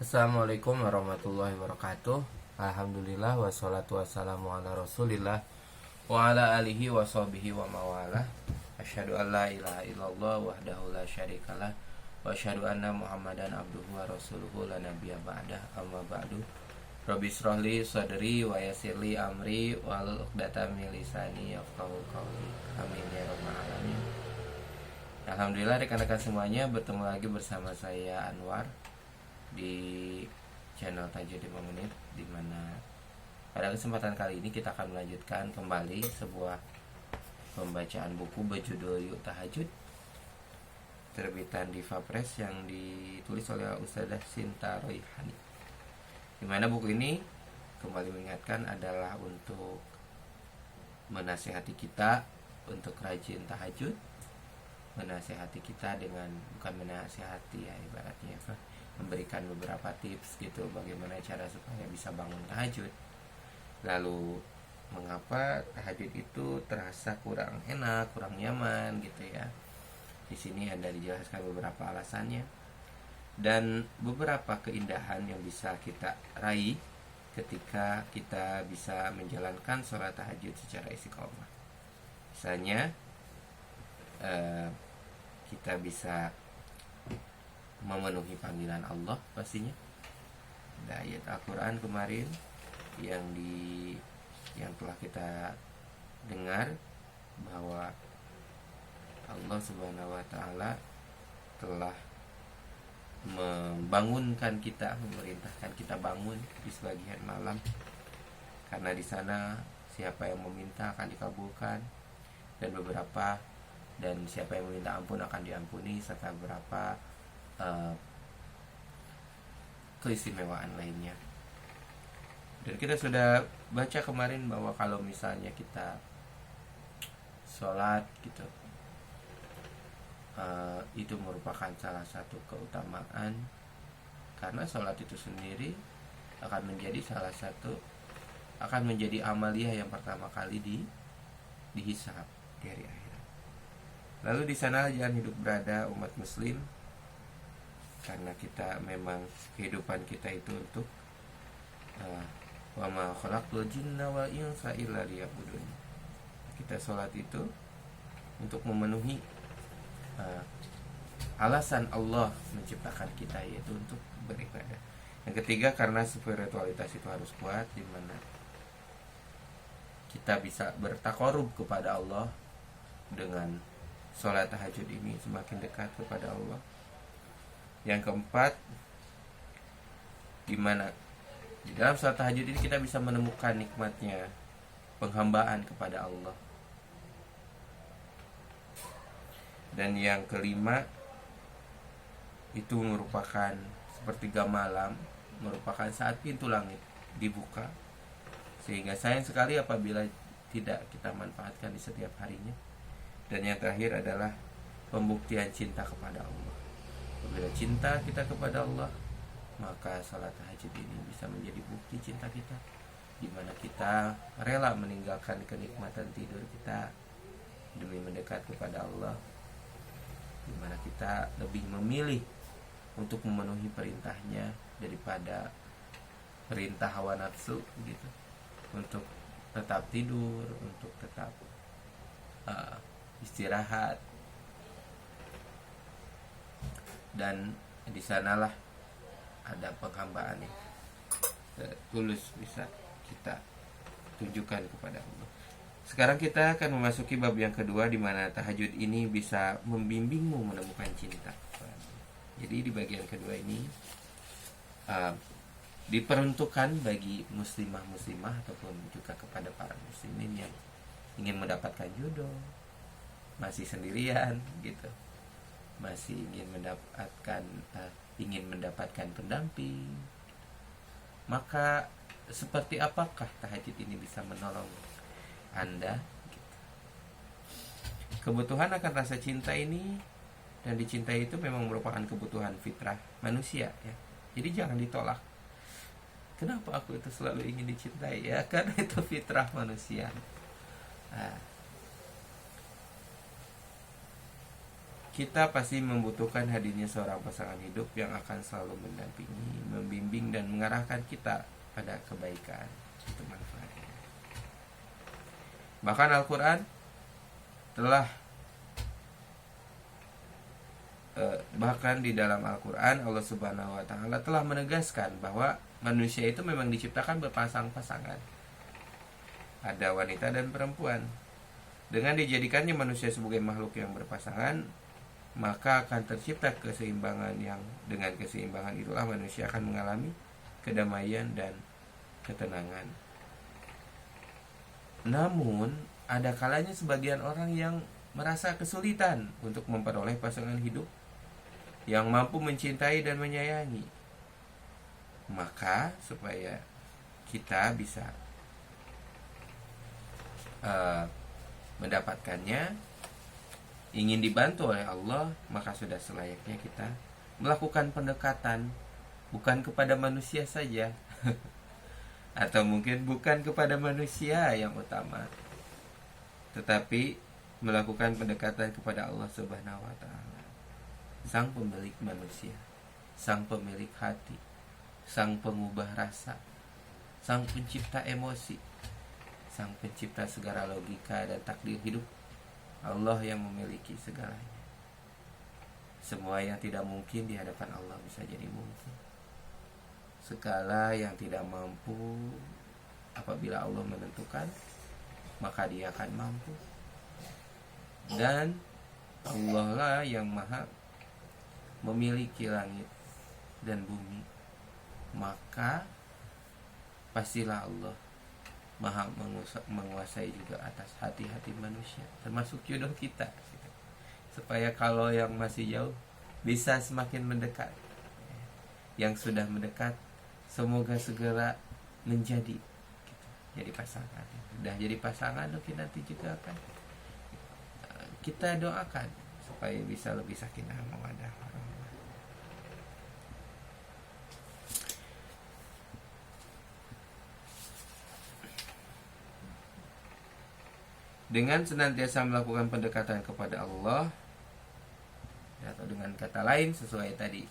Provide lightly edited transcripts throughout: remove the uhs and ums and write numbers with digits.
Assalamualaikum warahmatullahi wabarakatuh. Alhamdulillah wassalatu wassalamu ala rasulillah wa ala alihi wa sahbihi wa mawalah. Asyhadu an la ilaha illallah wahdahu la syarikalah wa asyhadu anna muhammadan abduhu wa rasuluhu la nabiyya ba'dah. Amma ba'du. Rabbi shrahli sadri wa yassirli amri wahlul 'uqdatam min lisani yafqahu qawli. Amin ya rabbal alamin. Alhamdulillah rekan-rekan semuanya, bertemu lagi bersama saya Anwar di channel Tahajud 5 Menit, di mana pada kesempatan kali ini kita akan melanjutkan kembali sebuah pembacaan buku berjudul Yuk Tahajud, terbitan Diva Press yang ditulis oleh Ustadzah Sinta Royhani. Di mana buku ini kembali mengingatkan adalah untuk menasehati kita untuk rajin tahajud, menasehati kita dengan, bukan menasehati ya, ibaratnya memberikan beberapa tips gitu bagaimana cara supaya bisa bangun tahajud. Lalu mengapa tahajud itu terasa kurang enak, kurang nyaman gitu ya. Di sini ada dijelaskan beberapa alasannya dan beberapa keindahan yang bisa kita raih ketika kita bisa menjalankan sholat tahajud secara istiqomah. Misalnya kita bisa memenuhi panggilan Allah pastinya. Ada ayat Al-Quran kemarin yang telah kita dengar bahwa Allah Subhanahu wa Ta'ala telah membangunkan kita, memerintahkan kita bangun di sebagian malam, karena di sana siapa yang meminta akan dikabulkan, dan siapa yang meminta ampun akan diampuni, serta beberapa keistimewaan lainnya. Dan kita sudah baca kemarin bahwa kalau misalnya kita sholat gitu, itu merupakan salah satu keutamaan, karena sholat itu sendiri akan menjadi amaliyah yang pertama kali dihisab di hari akhirat. Lalu di sana jangan hidup berada umat muslim, karena kita memang kehidupan kita itu untuk wa ma khalaqtul jinna wal insa illa liya'budun. Kita sholat itu untuk memenuhi alasan Allah menciptakan kita, yaitu untuk beribadah. Yang ketiga, karena spiritualitas itu harus kuat, di mana kita bisa bertakarub kepada Allah dengan sholat tahajud ini, semakin dekat kepada Allah. Yang keempat, di mana di dalam sholat tahajud ini kita bisa menemukan nikmatnya penghambaan kepada Allah. Dan yang kelima, itu merupakan sepertiga malam, merupakan saat pintu langit dibuka, sehingga sayang sekali apabila tidak kita manfaatkan di setiap harinya. Dan yang terakhir adalah pembuktian cinta kepada Allah. Apabila cinta kita kepada Allah, maka salat tahajud ini bisa menjadi bukti cinta kita, di mana kita rela meninggalkan kenikmatan tidur kita demi mendekat kepada Allah, di mana kita lebih memilih untuk memenuhi perintahnya daripada perintah hawa nafsu gitu, untuk tetap tidur, untuk tetap istirahat. Dan di sanalah ada penghambaan yang tulus bisa kita tunjukkan kepada Allah. Sekarang kita akan memasuki bab yang kedua, di mana tahajud ini bisa membimbingmu menemukan cinta. Jadi di bagian kedua ini diperuntukkan bagi muslimah-muslimah ataupun juga kepada para muslimin yang ingin mendapatkan jodoh, masih sendirian gitu, masih ingin mendapatkan pendamping. Maka seperti apakah tahajud ini bisa menolong Anda gitu. Kebutuhan akan rasa cinta ini dan dicintai itu memang merupakan kebutuhan fitrah manusia ya. Jadi jangan ditolak. Kenapa aku itu selalu ingin dicintai? Ya karena itu fitrah manusia. kita pasti membutuhkan hadirnya seorang pasangan hidup yang akan selalu mendampingi, membimbing, dan mengarahkan kita pada kebaikan. Itu manfaatnya. Bahkan Al-Quran telah bahkan di dalam Al-Quran Allah Subhanahu wa Ta'ala telah menegaskan bahwa manusia itu memang diciptakan berpasang-pasangan, ada wanita dan perempuan. Dengan dijadikannya manusia sebagai makhluk yang berpasangan, maka akan tercipta keseimbangan, yang dengan keseimbangan itulah manusia akan mengalami kedamaian dan ketenangan. Namun ada kalanya sebagian orang yang merasa kesulitan untuk memperoleh pasangan hidup yang mampu mencintai dan menyayangi. Maka supaya kita bisa mendapatkannya, ingin dibantu oleh Allah, maka sudah selayaknya kita melakukan pendekatan bukan kepada manusia saja atau mungkin bukan kepada manusia yang utama, tetapi melakukan pendekatan kepada Allah Subhanahu wa Ta'ala, Sang pemilik manusia, Sang pemilik hati, Sang pengubah rasa, Sang pencipta emosi, Sang pencipta segala logika dan takdir hidup. Allah yang memiliki segalanya. Semua yang tidak mungkin di hadapan Allah bisa jadi mungkin. Segala yang tidak mampu, apabila Allah menentukan, maka dia akan mampu. Dan Allah lah yang maha memiliki langit dan bumi, maka pastilah Allah maha menguasai juga atas hati-hati manusia, termasuk jodoh kita, supaya kalau yang masih jauh bisa semakin mendekat, yang sudah mendekat semoga segera menjadi jadi pasangan. Sudah jadi pasangan, mungkin nanti juga akan kita doakan supaya bisa lebih sakinah mawaddah warahmah. Dengan senantiasa melakukan pendekatan kepada Allah, atau dengan kata lain sesuai tadi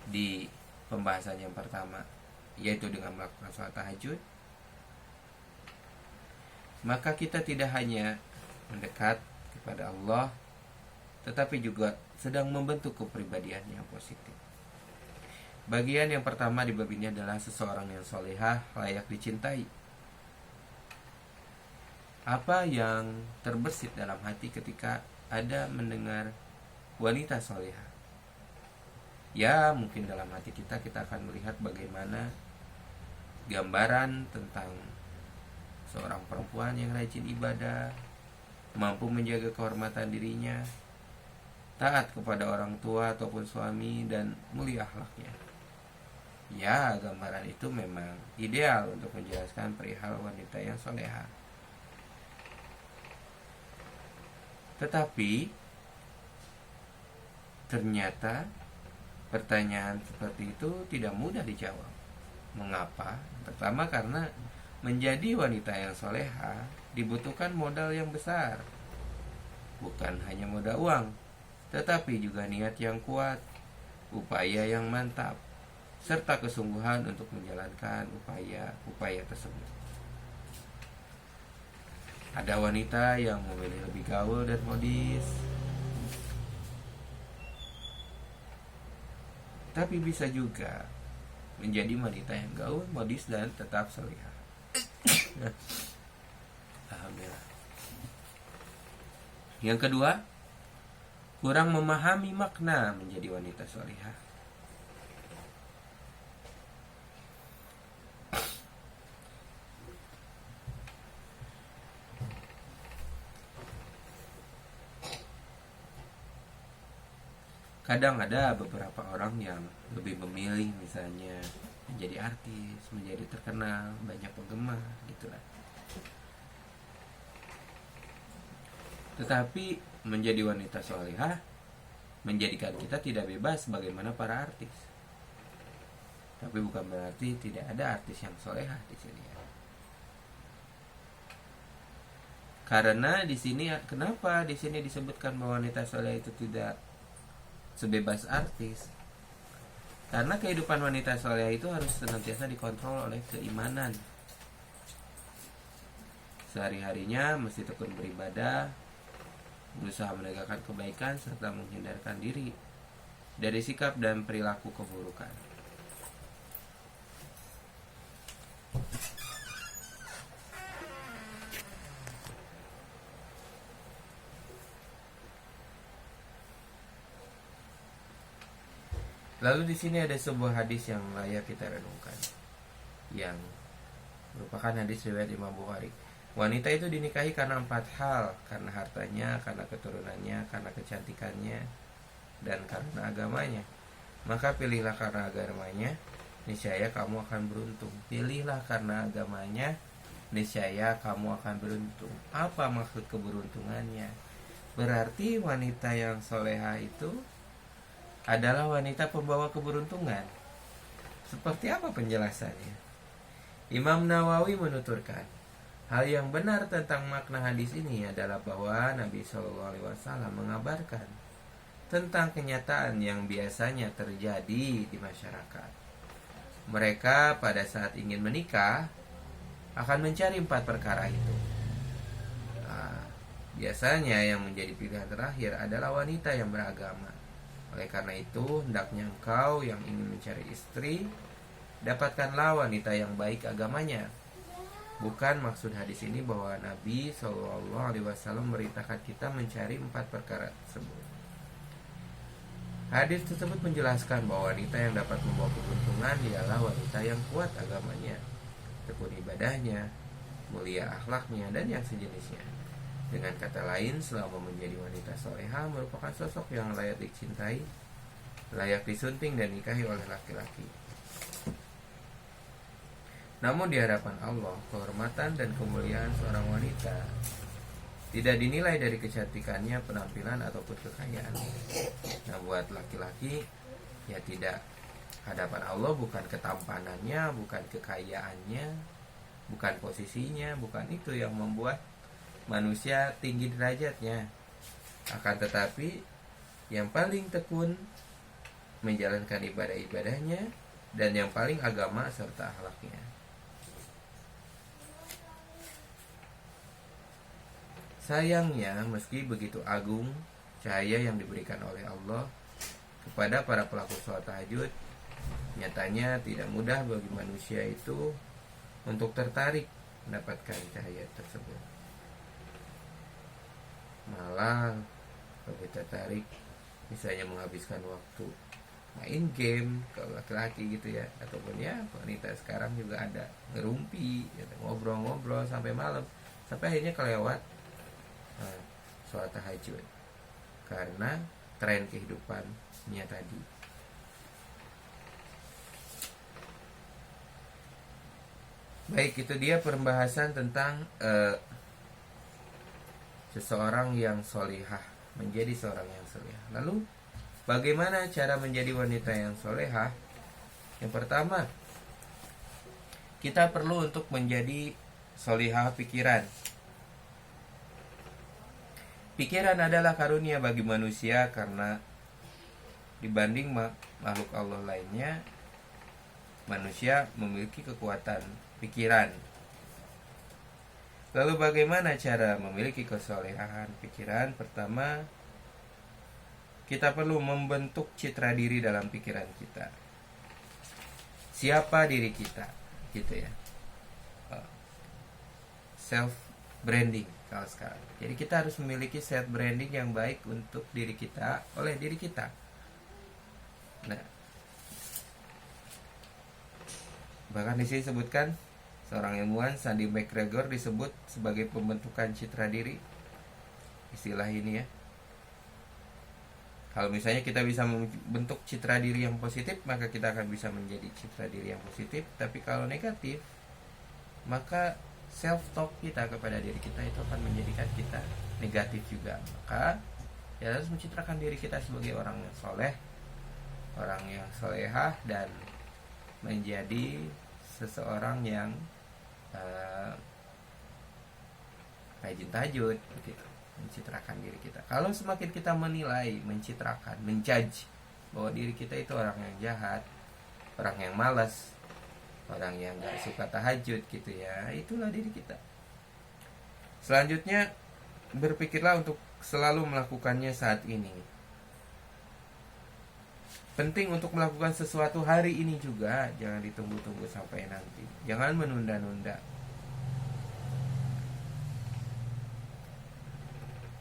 di pembahasan yang pertama, yaitu dengan melakukan sholat tahajud, maka kita tidak hanya mendekat kepada Allah, tetapi juga sedang membentuk kepribadian yang positif. Bagian yang pertama di bab ini adalah seseorang yang solehah layak dicintai. Apa yang terbersit dalam hati ketika ada mendengar wanita solehah? Ya, mungkin dalam hati kita akan melihat bagaimana gambaran tentang seorang perempuan yang rajin ibadah, mampu menjaga kehormatan dirinya, taat kepada orang tua ataupun suami, dan mulia akhlaknya. Ya, gambaran itu memang ideal untuk menjelaskan perihal wanita yang solehah. Tetapi ternyata pertanyaan seperti itu tidak mudah dijawab. Mengapa? Pertama, karena menjadi wanita yang soleha dibutuhkan modal yang besar. Bukan hanya modal uang, tetapi juga niat yang kuat, upaya yang mantap, serta kesungguhan untuk menjalankan upaya tersebut. Ada wanita yang memilih lebih gaul dan modis, tapi bisa juga menjadi wanita yang gaul, modis, dan tetap solihah. Alhamdulillah. Yang kedua, kurang memahami makna menjadi wanita solihah. Kadang ada beberapa orang yang lebih memilih misalnya menjadi artis, menjadi terkenal, banyak penggemar gitulah. Tetapi menjadi wanita solehah menjadikan kita tidak bebas sebagaimana para artis. Tapi bukan berarti tidak ada artis yang solehah di sini. Karena di sini, kenapa di sini disebutkan bahwa wanita solehah itu tidak sebebas artis. Karena kehidupan wanita soleh itu harus senantiasa dikontrol oleh keimanan. Sehari-harinya mesti tekun beribadah, berusaha menegakkan kebaikan, serta menghindarkan diri dari sikap dan perilaku keburukan. Lalu di sini ada sebuah hadis yang layak kita renungkan, yang merupakan hadis riwayat Imam Bukhari. Wanita itu dinikahi karena 4 hal: karena hartanya, karena keturunannya, karena kecantikannya, dan karena agamanya. Maka pilihlah karena agamanya, niscaya kamu akan beruntung. Pilihlah karena agamanya, niscaya kamu akan beruntung. Apa maksud keberuntungannya? Berarti wanita yang soleha itu adalah wanita pembawa keberuntungan. Seperti apa penjelasannya? Imam Nawawi menuturkan, hal yang benar tentang makna hadis ini adalah bahwa Nabi SAW mengabarkan tentang kenyataan yang biasanya terjadi di masyarakat. Mereka pada saat ingin menikah akan mencari 4 perkara itu. Biasanya yang menjadi pilihan terakhir adalah wanita yang beragama. Oleh karena itu, hendaknya engkau yang ingin mencari istri, dapatkanlah wanita yang baik agamanya. Bukan maksud hadis ini bahwa Nabi SAW memerintahkan kita mencari 4 perkara tersebut. Hadis tersebut menjelaskan bahwa wanita yang dapat membawa keberuntungan ialah wanita yang kuat agamanya, tekun ibadahnya, mulia akhlaknya, dan yang sejenisnya. Dengan kata lain, selama menjadi wanita soleha merupakan sosok yang layak dicintai, layak disunting dan nikahi oleh laki-laki. Namun di hadapan Allah, kehormatan dan kemuliaan seorang wanita tidak dinilai dari kecantikannya, penampilan, ataupun kekayaan. Nah, buat laki-laki, ya tidak, hadapan Allah bukan ketampanannya, bukan kekayaannya, bukan posisinya, bukan itu yang membuat manusia tinggi derajatnya. Akan tetapi yang paling tekun menjalankan ibadah-ibadahnya, dan yang paling agama serta akhlaknya. Sayangnya, meski begitu agung cahaya yang diberikan oleh Allah kepada para pelaku sholat tahajud, nyatanya tidak mudah bagi manusia itu untuk tertarik mendapatkan cahaya tersebut. Malah lebih tertarik misalnya menghabiskan waktu main game, kalau laki-laki gitu ya, ataupun ya wanita sekarang juga ada ngerumpi, gitu, ngobrol-ngobrol sampai malam, sampai akhirnya kelewat sholat tahajud karena tren kehidupannya tadi. Baik, itu dia pembahasan tentang seseorang yang solihah, menjadi seorang yang solihah. Lalu bagaimana cara menjadi wanita yang solihah? Yang pertama, kita perlu untuk menjadi solihah pikiran. Pikiran adalah karunia bagi manusia karena dibanding makhluk Allah lainnya, manusia memiliki kekuatan pikiran. Lalu bagaimana cara memiliki kesolehan pikiran? Pertama, kita perlu membentuk citra diri dalam pikiran kita. Siapa diri kita, gitu ya. Self branding kalau sekarang. Jadi kita harus memiliki self branding yang baik untuk diri kita, oleh diri kita. Nah, bahkan di sini disebutkan seorang ilmuwan Sandy McGregor disebut sebagai pembentukan citra diri. Istilah ini ya. Kalau misalnya kita bisa membentuk citra diri yang positif, maka kita akan bisa menjadi citra diri yang positif. Tapi kalau negatif, maka self talk kita kepada diri kita itu akan menjadikan kita negatif juga. Maka ya harus mencitrakan diri kita sebagai orang yang soleh, orang yang solehah, dan menjadi seseorang yang rajin tahajud begitu. mencitrakan diri kita. Kalau semakin kita menilai, mencitrakan, menjudge bahwa diri kita itu orang yang jahat, orang yang malas, orang yang gak suka tahajud gitu ya, itulah diri kita. Selanjutnya, berpikirlah untuk selalu melakukannya saat ini. Penting untuk melakukan sesuatu hari ini juga, jangan ditunggu-tunggu sampai nanti. Jangan menunda-nunda.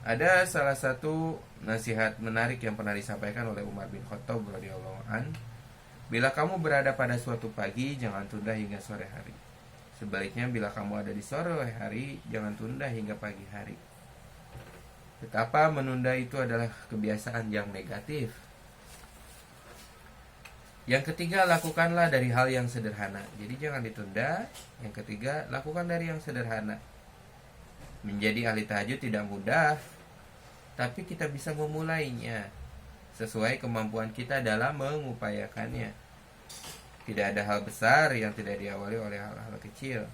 Ada salah satu nasihat menarik yang pernah disampaikan oleh Umar bin Khattab radhiyallahu an. Bila kamu berada pada suatu pagi, jangan tunda hingga sore hari. Sebaliknya, bila kamu ada di sore hari, jangan tunda hingga pagi hari. Betapa menunda itu adalah kebiasaan yang negatif. Yang ketiga, lakukanlah dari hal yang sederhana. Jadi jangan ditunda. Yang ketiga, lakukan dari yang sederhana. Menjadi ahli tahajud tidak mudah, tapi kita bisa memulainya sesuai kemampuan kita dalam mengupayakannya. Tidak ada hal besar yang tidak diawali oleh hal-hal kecil.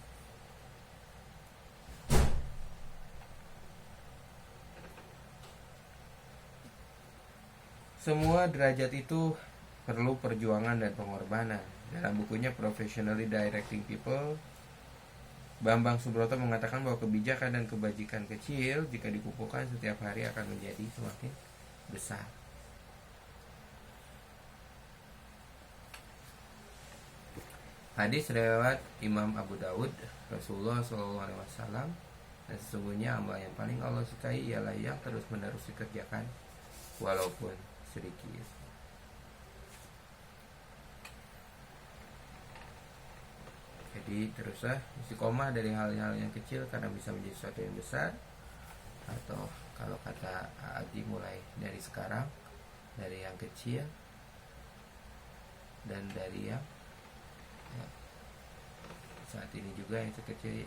Semua derajat itu perlu perjuangan dan pengorbanan. Dalam bukunya Professionally Directing People, Bambang Subroto mengatakan bahwa kebijakan dan kebajikan kecil jika dikumpulkan setiap hari akan menjadi semakin besar. Hadis riwayat Imam Abu Daud, Rasulullah SAW, dan sesungguhnya amal yang paling Allah sukai ialah yang terus-menerus dikerjakan walaupun sedikit. Jadi teruslah istiqomah dari hal-hal yang kecil karena bisa menjadi sesuatu yang besar. Atau kalau kata Adi, mulai dari sekarang, dari yang kecil dan dari yang saat ini juga yang kecil,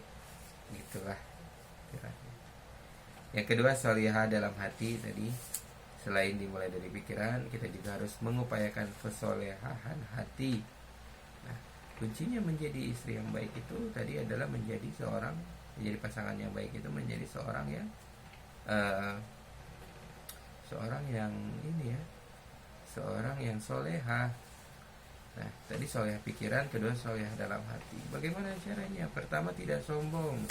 gitulah. Yang kedua, solihah dalam hati. Tadi selain dimulai dari pikiran, kita juga harus mengupayakan kesolehahan hati. Nah, kuncinya menjadi istri yang baik itu tadi adalah menjadi pasangan yang baik itu menjadi seorang yang solehah. Nah, tadi solehah pikiran, kedua solehah dalam hati. Bagaimana caranya? Pertama, tidak sombong.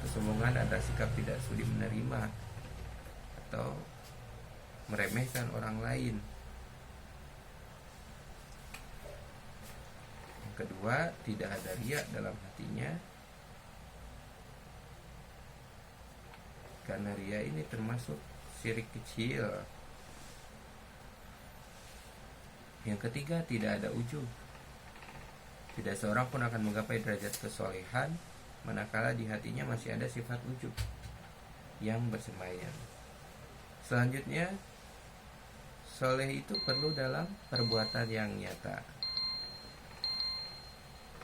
Kesombongan adalah sikap tidak sudi menerima atau meremehkan orang lain. Yang kedua, tidak ada riya dalam hatinya, karena riya ini termasuk syirik kecil. Yang ketiga, tidak ada ujub. Tidak seorang pun akan menggapai derajat kesolehan manakala di hatinya masih ada sifat ujub yang bersembayang. Selanjutnya, soleh itu perlu dalam perbuatan yang nyata.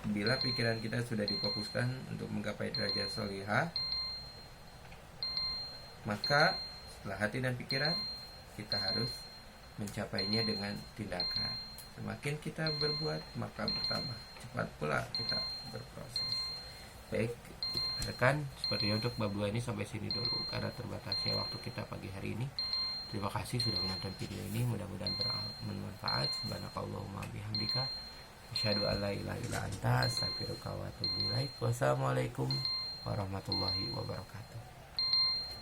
Bila pikiran kita sudah difokuskan untuk menggapai derajat solihah, maka setelah hati dan pikiran, kita harus mencapainya dengan tindakan. Semakin kita berbuat, maka bertambah cepat pula kita berproses. Baik, rekan, sepertinya untuk bab 2 ini sampai sini dulu karena terbatasnya waktu kita pagi hari ini. Terima kasih sudah menonton video ini, mudah-mudahan bermanfaat. Subhanakallahumma bihamdika, asyhadu an la ilaha illa anta, astaghfiruka wa atubu ilaik. Wassalamualaikum warahmatullahi wabarakatuh.